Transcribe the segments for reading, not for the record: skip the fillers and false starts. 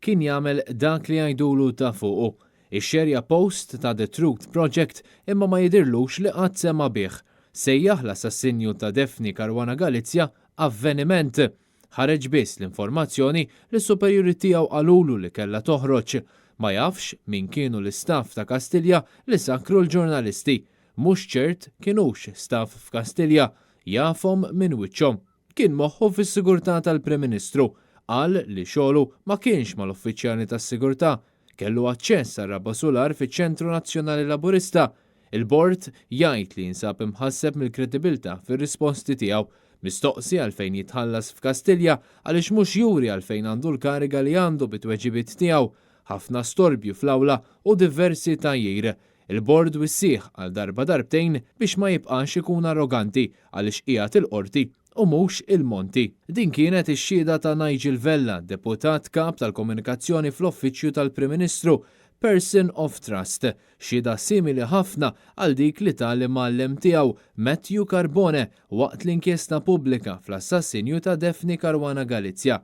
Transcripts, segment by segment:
kien jagħmel dak li jgħidulu ta' fuqu. Ix-xerja post ta' The Truth Project imma ma jidirlux li qatt sema bih. Sejjaħ l-assassinju ta' Daphne Caruana Galizia avveniment. Ħareġ biss l-informazzjoni li s-superjuri tiegħu qalulu li kellha toħroġ. Ma jafx min kienu l-istaff ta' Kastilja li sakru l-ġurnalisti. Mhux ċert kienux staff f'Kastilja, jafhom minn wiċċhom. Kien moħħu fis-sigurtà tal-Prim Ministru. Qal li xogħlu ma kienx mal-uffiċjali tas-sigurtà. Kellu aċċess għar-Rabba Solar fiċ-Ċentru Nazzjonali Laburista. Il-bord jgħid li jinsab imħasseb mill-kredibilità fir-risposti tiegħu. Mistoqsi għalfejn jitħallas f'Kastilja għaliex mhux juri għalfejn għandu l-kariga li għandu bit-tweġibiet tiegħu. Ħafna storbju fl-awla u diversi tajjir. Il-bord wissieħ għal darba darbtejn biex ma jibqax ikun arroganti għaliex qiegħed il-qorti u mhux il-monti. Din kienet ix-xhieda ta' Nigel Vella, deputat kap tal-komunikazzjoni fl-Uffiċċju tal-Prim Ministru, Person of Trust, xhieda simili ħafna għal dik li tal-imgħallem tiegħu Matthew Carbone waqt l-inkjesta pubblika fl-assassinju ta' Daphne Caruana Galizia.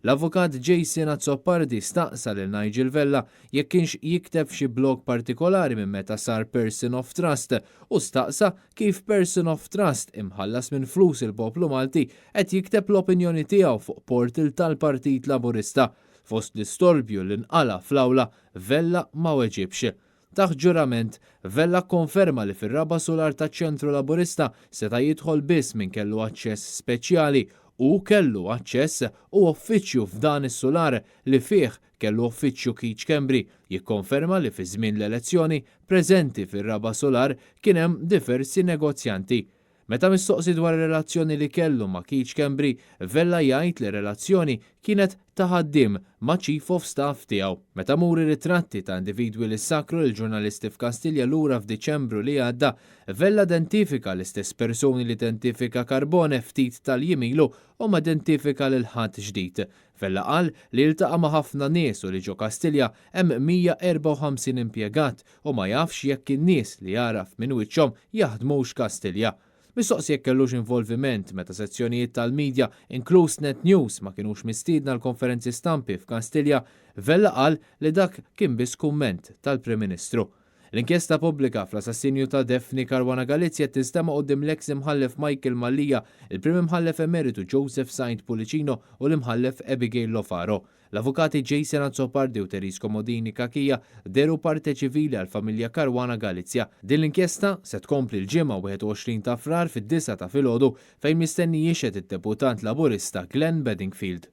L-avukat Jason Azzopardi staqsa lil Nigel Vella jekk kienx jikteb xi blog partikolari minn meta sar Person of Trust u staqsa kif Person of Trust imħallas minn flus il-poplu Malti qed jikteb l-opinjoni tiegħu fuq portal tal-Partit Laburista. Fost l-istorbju li nqala fl-awla Vella ma weġibx. Taħt ġurament, Vella konferma li fir-Rabba Solar taċ-Ċentru Laburista seta' jidħol biss min kellu aċċess speċjali u kellu aċċess u uffiċċju f'dan is-solar li fih kellu uffiċċju Keach Kembri jikkonferma li fi żmien l-elezzjoni preżenti fir-Rabba Solar kien hemm diversi negozjanti. Meta mistoqsi dwar ir-relazzjoni li kellu ma' Keach Kembri, Vella jgħid li relazzjoni kienet ta' ħaddiem ma' Chief of Staff tiegħu. Meta muri ritratti ta' individwi li sakru l-ġurnalisti f'Kastilja lura f'Diċembru li għadda, Vella identifika l-istess persuni li identifika Carbone ftit tal-jimilu u ma identifika lil ħadd ġdid. Vella qal li ltaqa' ma' ħafna nies u li ġo Kastilja hemm 154 impjegat u ma jafx jekk in-nies li jaraf minn wiċċhom jaħdmux Kastilja. Mistoqsi jekk kellux involviment meta sezzjonijiet tal-medja inkluż Net News ma kienux mistiedna l-konferenzi stampi f'Kastilja, Vella qal li dak kien biss kumment tal-Prim Ministru. L-inkjesta pubblika fl-assassinju ta' Daphne Caruana Galizia tistema' quddiem l-eks imħallef Michael Mallija, il-Prim Imħallef Emeritu Joseph Saint Pulicino u l-Imħallef Abigail Lofaro. L-avukati Jason Azzopardi u Teris Komodini Kakija deru parte ċivili għal-familja Caruana Galizia. Din l-inkjesta se tkompli l-ġimgħa 21 ta' frar fid-9 ta' filgħodu fejn mistenni jiexed id-deputat Laburista Glenn Bedingfield.